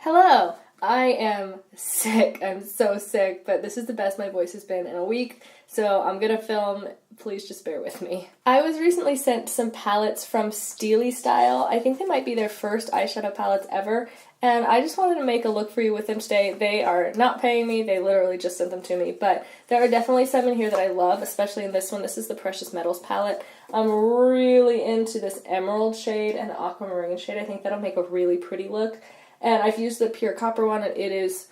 Hello! I am sick. I'm so sick, but this is the best my voice has been in a week, so I'm gonna film. Please just bear with me. I was recently sent some palettes from Styli-Style. I think they might be their first eyeshadow palettes ever, and I just wanted to make a look for you with them today. They are not paying me, they literally just sent them to me, but there are definitely some in here that I love, especially in this one. This is the Precious Metals palette. I'm really into this emerald shade and the aquamarine shade. I think that'll make a really pretty look. And I've used the pure copper one, and it is,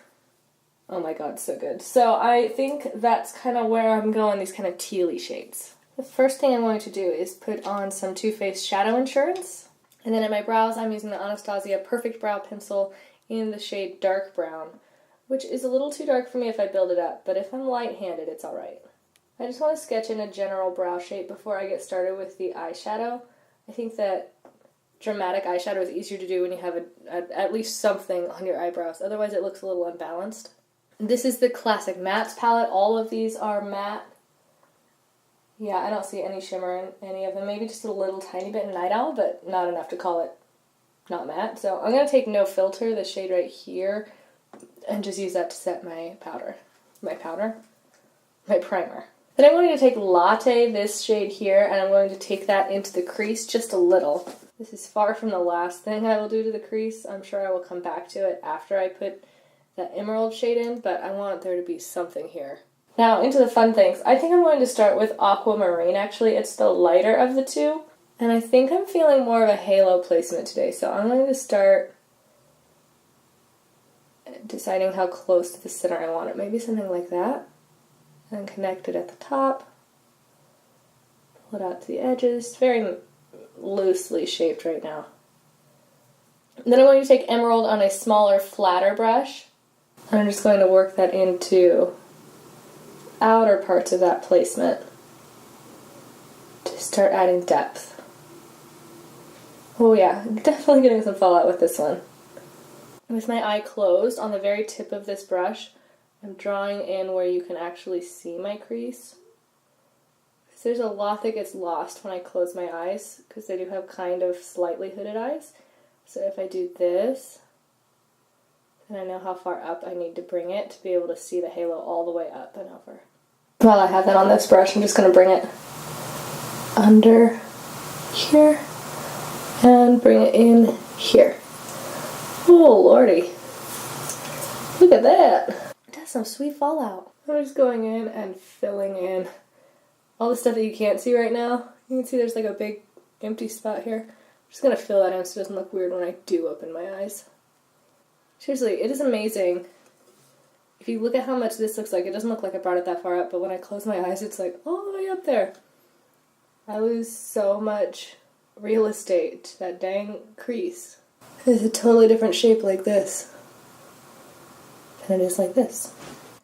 oh my god, so good. So I think that's kind of where I'm going, these kind of tealy shades. The first thing I'm going to do is put on some Too Faced Shadow Insurance. And then in my brows, I'm using the Anastasia Perfect Brow Pencil in the shade Dark Brown, which is a little too dark for me if I build it up, but if I'm light-handed, it's alright. I just want to sketch in a general brow shape before I get started with the eyeshadow. I think that dramatic eyeshadow is easier to do when you have at least something on your eyebrows. Otherwise it looks a little unbalanced. This is the classic mattes palette. All of these are matte. Yeah, I don't see any shimmer in any of them. Maybe just a little tiny bit in Night Owl, but not enough to call it not matte. So I'm going to take No Filter, the shade right here, and just use that to set my powder. My primer. Then I'm going to take Latte, this shade here, and I'm going to take that into the crease just a little. This is far from the last thing I will do to the crease. I'm sure I will come back to it after I put that emerald shade in, but I want there to be something here. Now, into the fun things. I think I'm going to start with Aquamarine, actually. It's the lighter of the two, and I think I'm feeling more of a halo placement today, so I'm going to start deciding how close to the center I want it. Maybe something like that, and connect it at the top. Pull it out to the edges. It's very loosely shaped right now. Then I'm going to take Emerald on a smaller, flatter brush. And I'm just going to work that into outer parts of that placement to start adding depth. Oh yeah, definitely getting some fallout with this one. With my eye closed, on the very tip of this brush, I'm drawing in where you can actually see my crease. There's a lot that gets lost when I close my eyes, because I do have kind of slightly hooded eyes. So if I do this, then I know how far up I need to bring it to be able to see the halo all the way up and over. While I have that on this brush, I'm just going to bring it under here and bring it in here. Oh lordy, look at that. It has some sweet fallout. I'm just going in and filling in all the stuff that you can't see right now. You can see there's like a big empty spot here. I'm just going to fill that in so it doesn't look weird when I do open my eyes. Seriously, it is amazing. If you look at how much this looks like, it doesn't look like I brought it that far up, but when I close my eyes, it's like all the way up there. I lose so much real estate to that dang crease. It's a totally different shape like this than it is like this.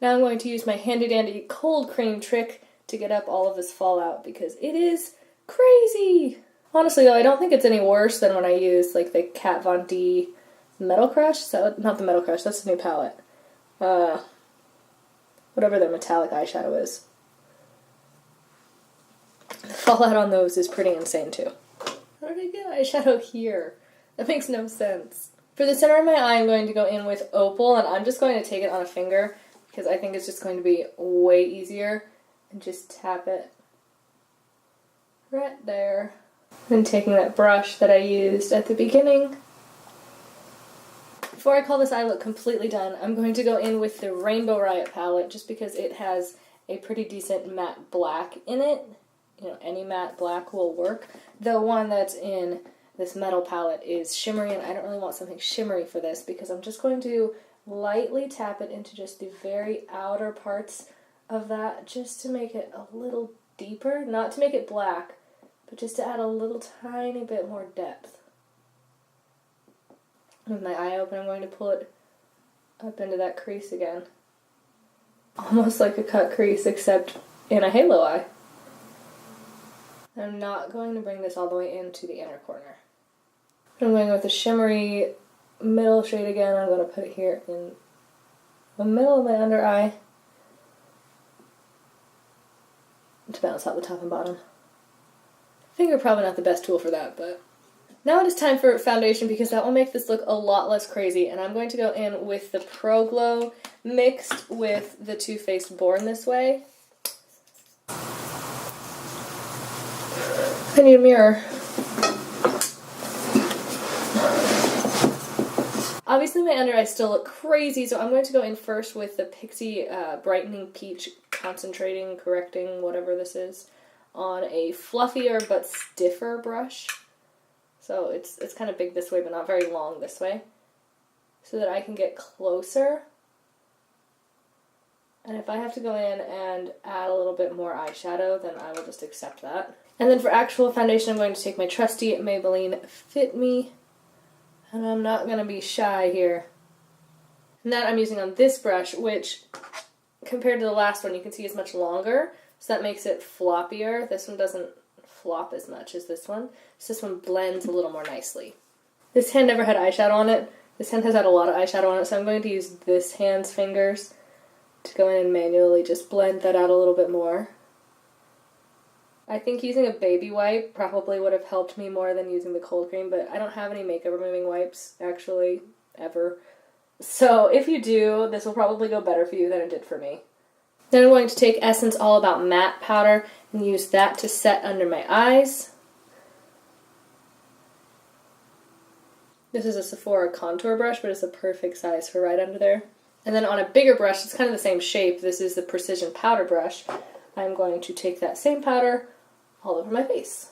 Now I'm going to use my handy dandy cold cream trick to get up all of this fallout, because it is crazy. Honestly though, I don't think it's any worse than when I used like the Kat Von D Metal Crush. So, not the Metal Crush, that's the new palette. Whatever their metallic eyeshadow is. The fallout on those is pretty insane too. How did I get eyeshadow here? That makes no sense. For the center of my eye, I'm going to go in with Opal, and I'm just going to take it on a finger because I think it's just going to be way easier. And just tap it right there. Then taking that brush that I used at the beginning. Before I call this eye look completely done, I'm going to go in with the Rainbow Riot palette just because it has a pretty decent matte black in it. You know, any matte black will work. The one that's in this metal palette is shimmery, and I don't really want something shimmery for this because I'm just going to lightly tap it into just the very outer parts of that, just to make it a little deeper, not to make it black, but just to add a little tiny bit more depth. With my eye open, I'm going to pull it up into that crease again. Almost like a cut crease, except in a halo eye. I'm not going to bring this all the way into the inner corner. I'm going with the shimmery middle shade again. I'm going to put it here in the middle of my under eye to balance out the top and bottom. Finger probably not the best tool for that, but Now it is time for foundation because that will make this look a lot less crazy. And I'm going to go in with the Pro Glow mixed with the Too Faced Born This Way. I need a mirror. Obviously my under eyes still look crazy, so I'm going to go in first with the Pixie Brightening Peach Concentrating, Correcting, whatever this is, on a fluffier but stiffer brush. So it's kind of big this way, but not very long this way, so that I can get closer. And if I have to go in and add a little bit more eyeshadow, then I will just accept that. And then for actual foundation, I'm going to take my trusty Maybelline Fit Me, and I'm not going to be shy here. And that I'm using on this brush, which compared to the last one, you can see is much longer, so that makes it floppier. This one doesn't flop as much as this one, so this one blends a little more nicely. This hand never had eyeshadow on it. This hand has had a lot of eyeshadow on it, so I'm going to use this hand's fingers to go in and manually just blend that out a little bit more. I think using a baby wipe probably would have helped me more than using the cold cream, but I don't have any makeup removing wipes, actually, ever. So if you do, this will probably go better for you than it did for me. Then I'm going to take Essence All About Matte Powder and use that to set under my eyes. This is a Sephora contour brush, but it's a perfect size for right under there. And then on a bigger brush, it's kind of the same shape. This is the Precision Powder brush. I'm going to take that same powder all over my face.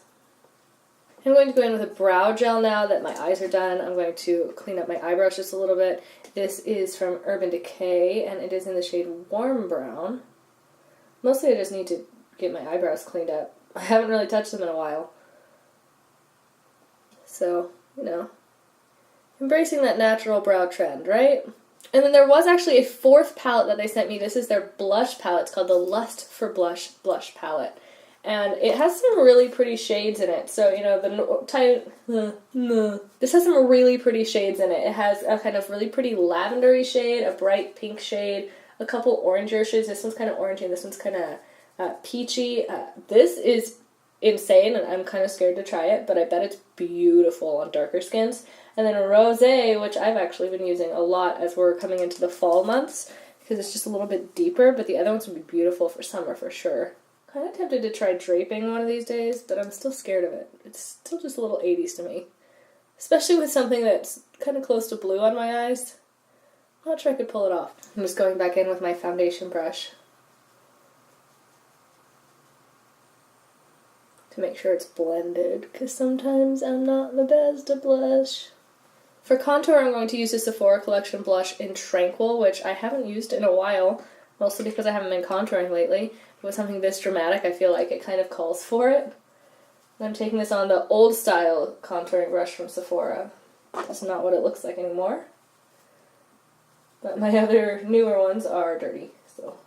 I'm going to go in with a brow gel now that my eyes are done. I'm going to clean up my eyebrows just a little bit. This is from Urban Decay, and it is in the shade Warm Brown. Mostly I just need to get my eyebrows cleaned up. I haven't really touched them in a while. So, you know, embracing that natural brow trend, right? And then there was actually a fourth palette that they sent me. This is their blush palette. It's called the Lust for Blush Blush Palette. And it has some really pretty shades in it. So, you know, this has some really pretty shades in it. It has a kind of really pretty lavendery shade, a bright pink shade, a couple oranger shades. This one's kind of orangey and this one's kind of peachy. This is insane, and I'm kind of scared to try it, but I bet it's beautiful on darker skins. And then a rosé, which I've actually been using a lot as we're coming into the fall months, because it's just a little bit deeper, but the other ones would be beautiful for summer for sure. Kind of tempted to try draping one of these days, but I'm still scared of it. It's still just a little 80s to me. Especially with something that's kind of close to blue on my eyes. I'm not sure I could pull it off. I'm just going back in with my foundation brush to make sure it's blended, because sometimes I'm not the best at blush. For contour, I'm going to use the Sephora Collection blush in Tranquil, which I haven't used in a while, mostly because I haven't been contouring lately. With something this dramatic, I feel like it kind of calls for it. And I'm taking this on the old style contouring brush from Sephora. That's not what it looks like anymore. But my other newer ones are dirty, so.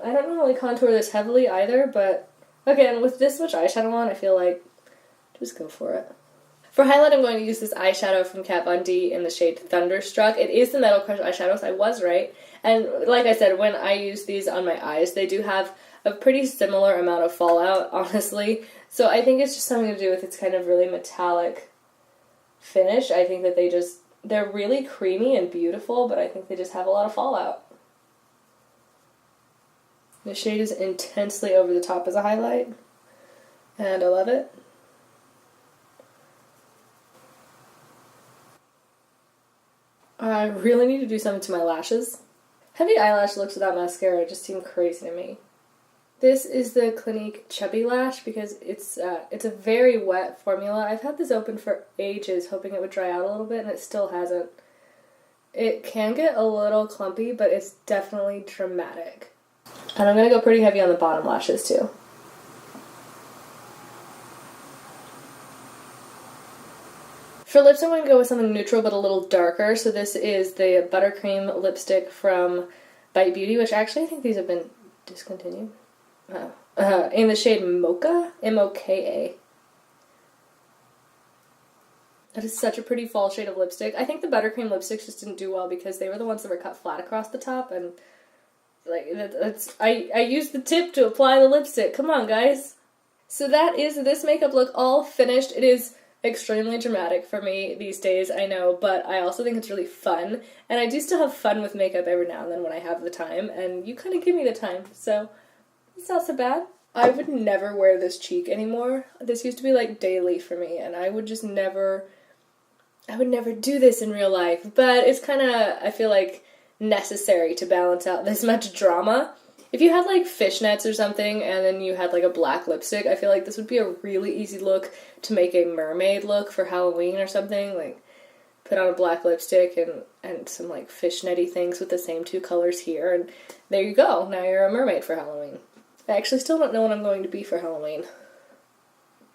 I don't normally contour this heavily either, but again, with this much eyeshadow on, I feel like just go for it. For highlight, I'm going to use this eyeshadow from Kat Von D in the shade Thunderstruck. It is the Metal Crush eyeshadow, so I was right. And like I said, when I use these on my eyes, they do have a pretty similar amount of fallout, honestly. So I think it's just something to do with its kind of really metallic finish. I think that they're really creamy and beautiful, but I think they just have a lot of fallout. The shade is intensely over the top as a highlight, and I love it. I really need to do something to my lashes. Heavy eyelash looks without mascara just seem crazy to me. This is the Clinique Chubby Lash because it's a very wet formula. I've had this open for ages hoping it would dry out a little bit and it still hasn't. It can get a little clumpy, but it's definitely dramatic. And I'm going to go pretty heavy on the bottom lashes too. For lips, I'm going to go with something neutral but a little darker. So this is the Buttercream lipstick from Bite Beauty, which actually I think these have been discontinued. In the shade Mocha, M-O-K-A. That is such a pretty fall shade of lipstick. I think the Buttercream lipsticks just didn't do well because they were the ones that were cut flat across the top, and like I used the tip to apply the lipstick. Come on, guys. So that is this makeup look all finished. It is extremely dramatic for me these days, I know, but I also think it's really fun, and I do still have fun with makeup every now and then when I have the time, and you kind of give me the time, so it's not so bad. I would never wear this cheek anymore. This used to be like daily for me, and I would never do this in real life, but it's kind of, I feel like, necessary to balance out this much drama. If you had like fishnets or something and then you had like a black lipstick, I feel like this would be a really easy look to make a mermaid look for Halloween or something. Like, put on a black lipstick and some like fishnetty things with the same two colors here, and there you go. Now you're a mermaid for Halloween. I actually still don't know what I'm going to be for Halloween.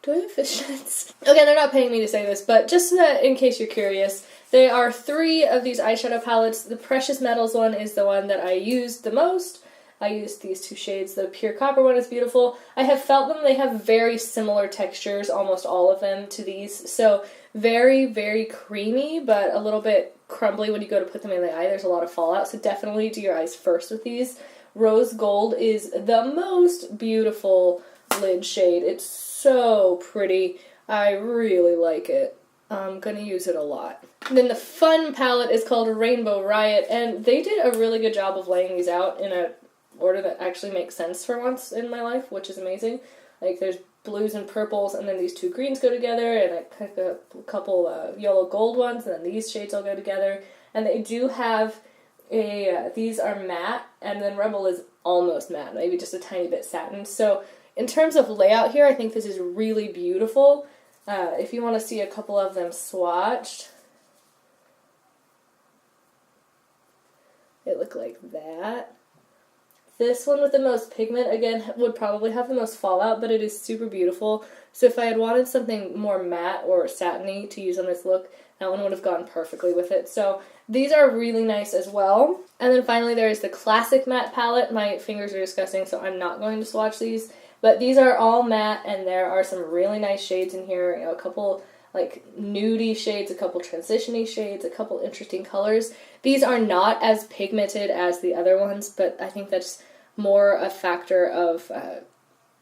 Do I have fishnets? Okay, they're not paying me to say this, but just in case you're curious, there are 3 of these eyeshadow palettes. The Precious Metals one is the one that I used the most. I used these 2 shades. The Pure Copper one is beautiful. I have felt them. They have very similar textures, almost all of them, to these. So very, very creamy, but a little bit crumbly when you go to put them in the eye. There's a lot of fallout, so definitely do your eyes first with these. Rose Gold is the most beautiful lid shade. It's so pretty. I really like it. I'm gonna use it a lot. And then the Fun palette is called Rainbow Riot, and they did a really good job of laying these out in a order that actually makes sense for once in my life, which is amazing. Like, there's blues and purples, and then these 2 greens go together, and a couple yellow gold ones, and then these shades all go together. And they do have these are matte, and then Rebel is almost matte, maybe just a tiny bit satin. So in terms of layout here, I think this is really beautiful. If you want to see a couple of them swatched, they look like that. This one with the most pigment, again, would probably have the most fallout, but it is super beautiful. So if I had wanted something more matte or satiny to use on this look, that one would have gone perfectly with it. So these are really nice as well. And then finally there is the Classic Matte palette. My fingers are disgusting, so I'm not going to swatch these. But these are all matte, and there are some really nice shades in here. You know, a couple like nudie shades, a couple transition-y shades, a couple interesting colors. These are not as pigmented as the other ones, but I think that's more a factor of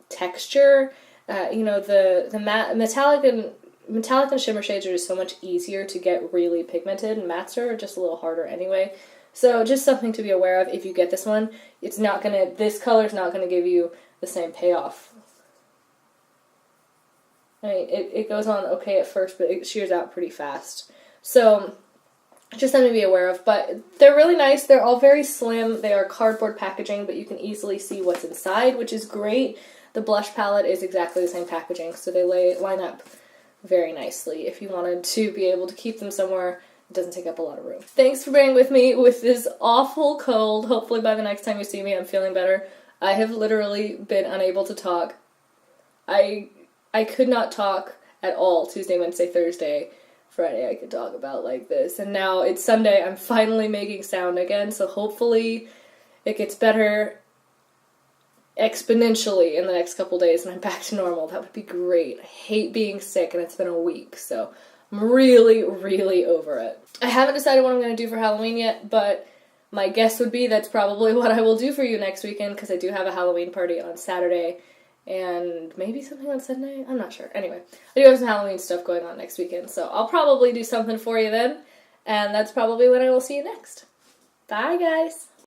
texture. You know, the metallic and shimmer shades are just so much easier to get really pigmented, and mattes are just a little harder anyway. So just something to be aware of if you get this one. This color's not gonna give you the same payoff. I mean, it goes on okay at first, but it shears out pretty fast. So just something to be aware of. But they're really nice. They're all very slim. They are cardboard packaging, but you can easily see what's inside, which is great. The blush palette is exactly the same packaging, so they line up very nicely if you wanted to be able to keep them somewhere. It doesn't take up a lot of room. Thanks for bearing with me with this awful cold. Hopefully by the next time you see me, I'm feeling better. I have literally been unable to talk. I could not talk at all Tuesday, Wednesday, Thursday. Friday I could talk about like this. And now it's Sunday. I'm finally making sound again, so hopefully it gets better exponentially in the next couple days and I'm back to normal. That would be great. I hate being sick, and it's been a week, so I'm really, really over it. I haven't decided what I'm going to do for Halloween yet, but my guess would be that's probably what I will do for you next weekend, because I do have a Halloween party on Saturday, and maybe something on Sunday? I'm not sure. Anyway, I do have some Halloween stuff going on next weekend, so I'll probably do something for you then, and that's probably when I will see you next. Bye, guys!